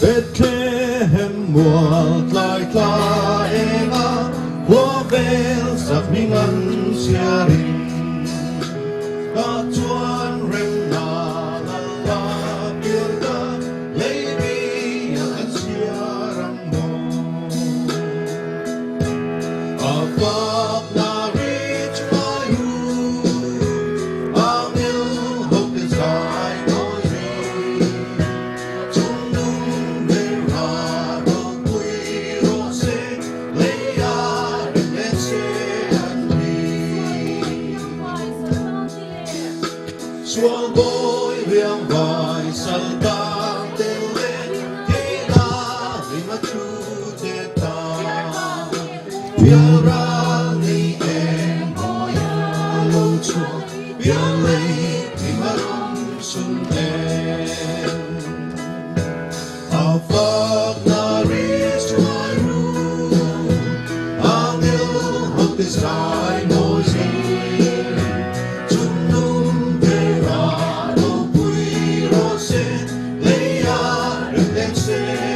Bethlehem mùa lại ta ena qua vel sắp mình ăn chia đình ta chuan rem na la biên ta lấy đi ăn chia ram mồ a pháp na rich my hu a mil hope is high no dream chung dung về ra đồ quy rô se lấy a đừng lên xe ăn đi Biểu ra ni em mỏi lâu chua biểu lấy thì mất xuân em Avak na reach my room Angel hope is I know here Tunum vera no puiro se leia rendense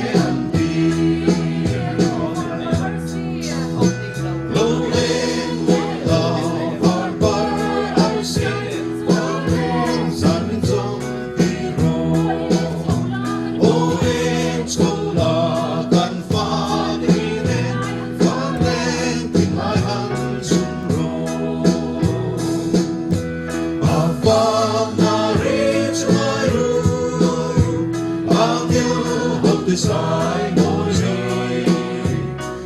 Sai môi rơi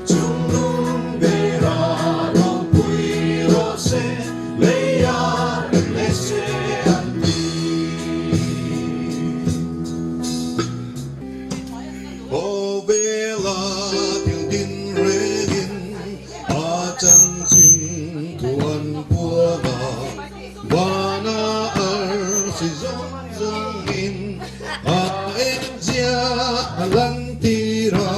chung nung về ra rong quy ro se lấy ya lấy se anh đi ô về là tiếng tin regin a chân chính tuan bua ga wana ar si zong zong in a em dia lang tira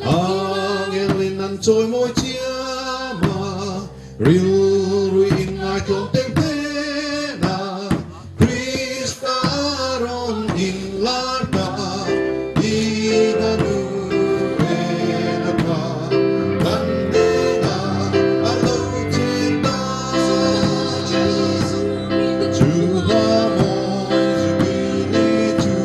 angelin nan trôi môi chia mà riu ruin ai không tem thế na Krista ron in lada ina nu ena ka bandera alo cinta Juha moi zubili tu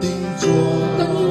Tình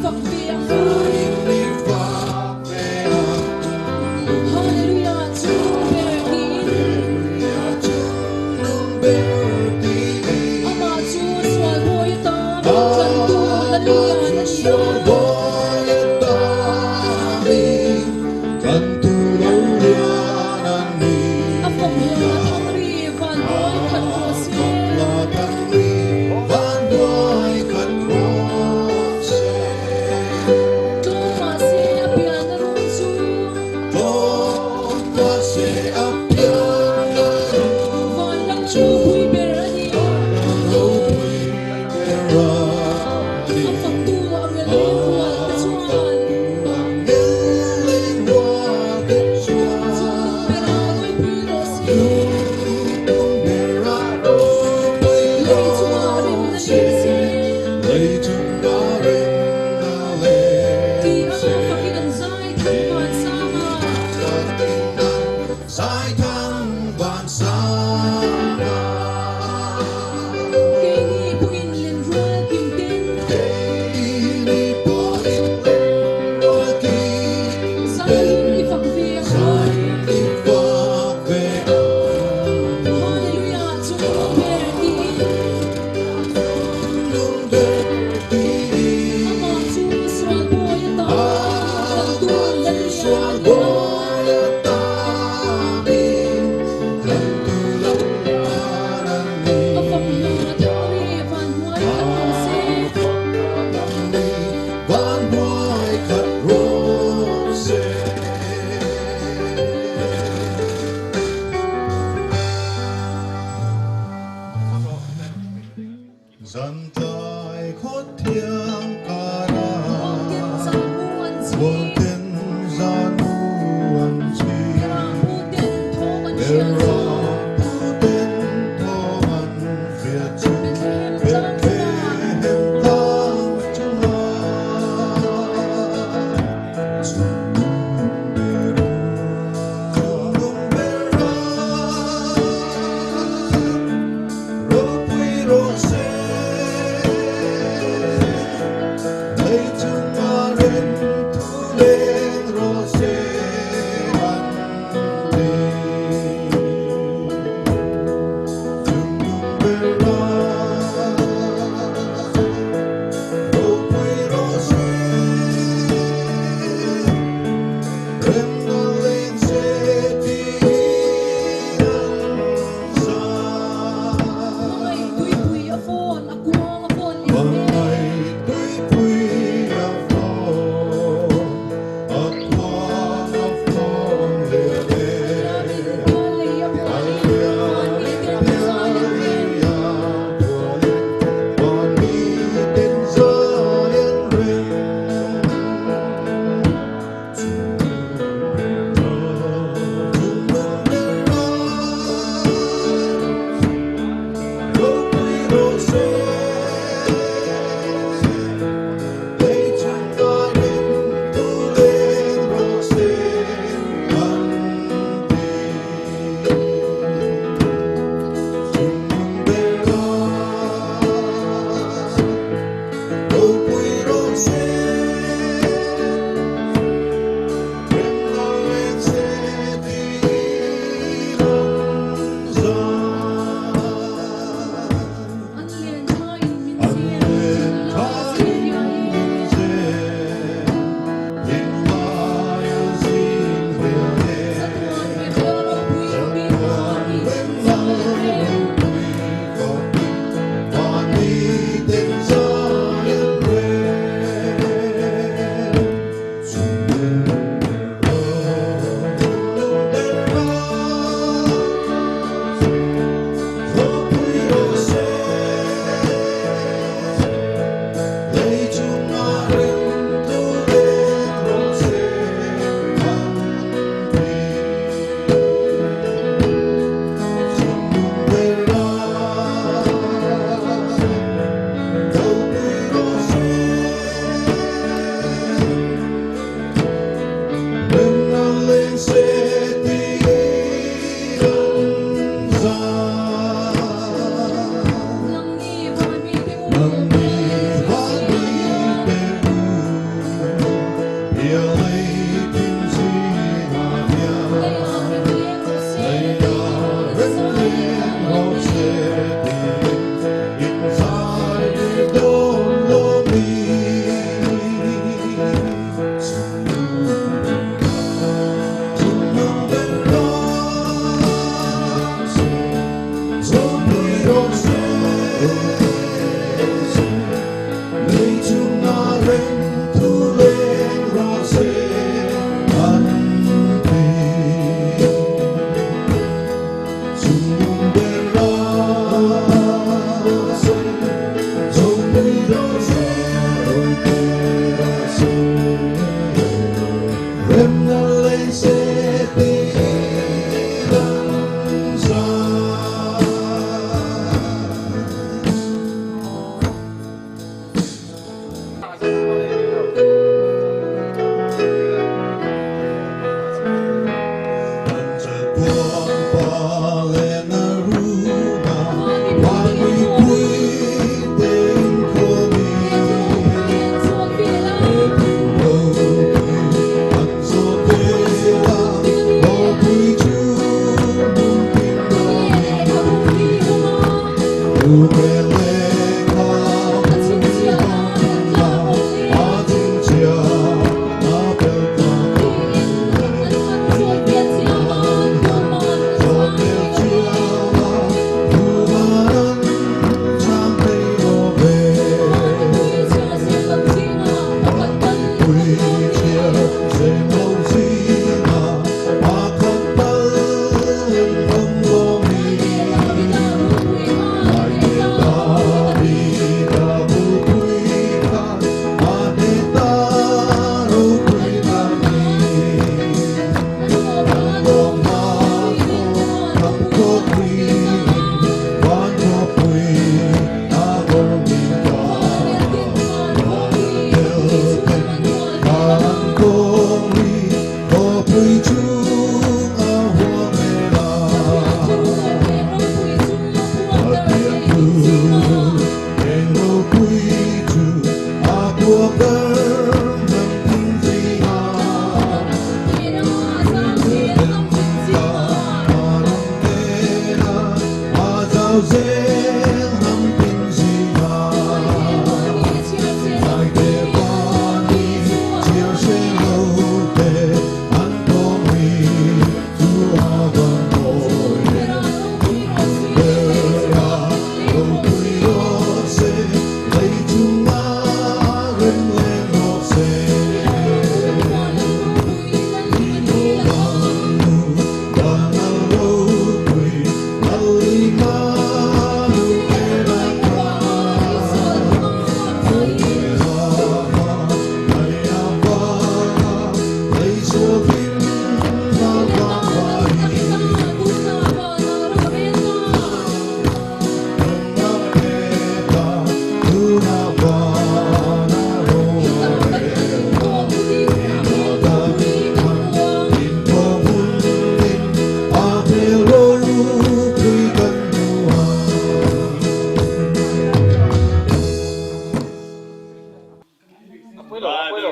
phật biếng Hallelujah.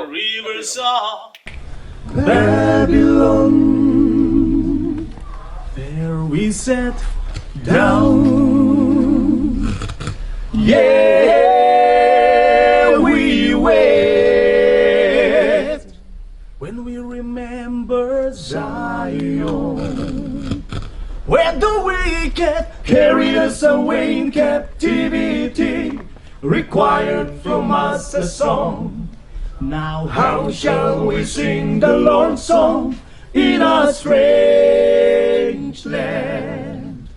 rivers of Babylon. There we sat down. Yeah, we wept when we remember Zion. When the wicked carried us away in captivity, required from us a song. Now how shall we sing the Lord's song in a strange land?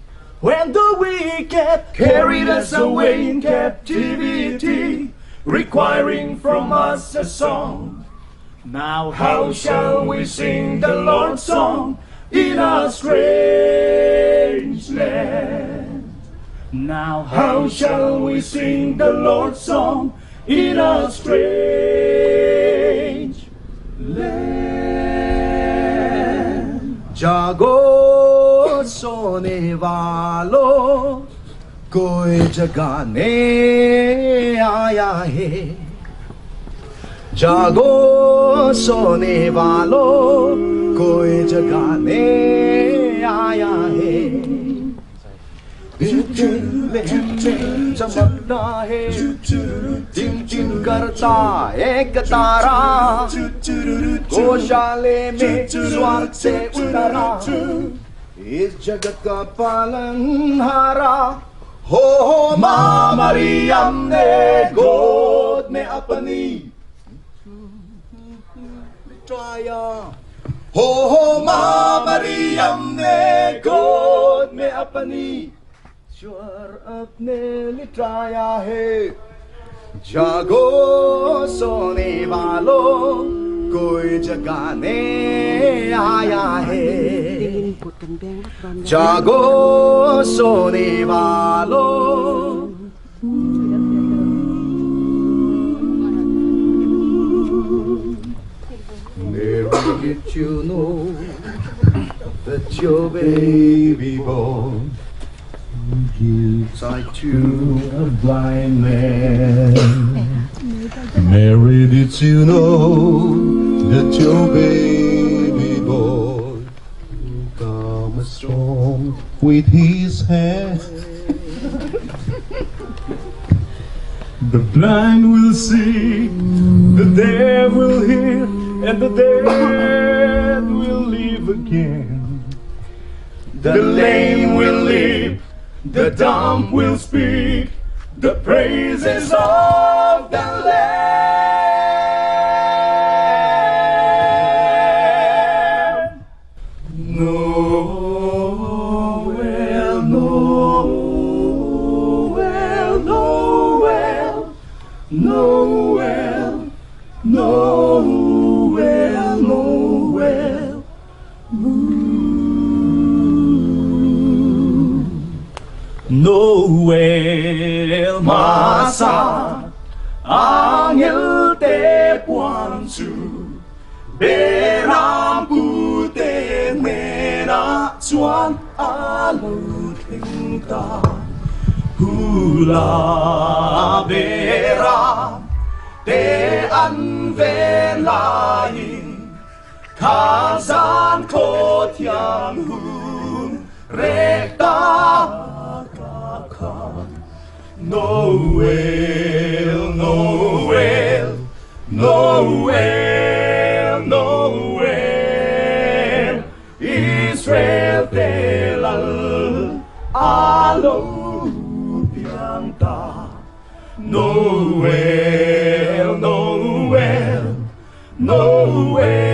When the wicked carried us away in captivity, requiring from us a song. Now how shall we sing the Lord's song in a strange land? Now how shall we sing the Lord's song in a strange land? Jago सोने वालों कोई जगाने आया है. जागो सोने वालों कोई जगाने आया है. चमकता है टिम टिम करता एक तारा, गौशाले में स्वर्ग से उतरा इस जगत का पालनहारा. हो माँ मरियम ने गोद में अपनी बिठाया. हो माँ मरियम ने गोद में अपनी स्वर अपने लिटाया है. जागो सोने वालों कोई जगाने आया है. जागो सोने वालों. Mary, did you know that your baby boy gives sight to a blind man? Mary, did you know that your baby boy will come strong with his hand? The blind will see, the deaf will hear, and the dead will live again. The lame will leap, the dumb will speak, the praises of the Lamb. Noel, Noel, Noel, Noel, Noel, Noel. Noel, masa angel te puansu beram pute mena chuan alu thingta hula beram te an ve lain khazan ko thiang hun rekta. Noel, Noel, Noel, Noel, Israel telal alo pianta. Noel, Noel, Noel.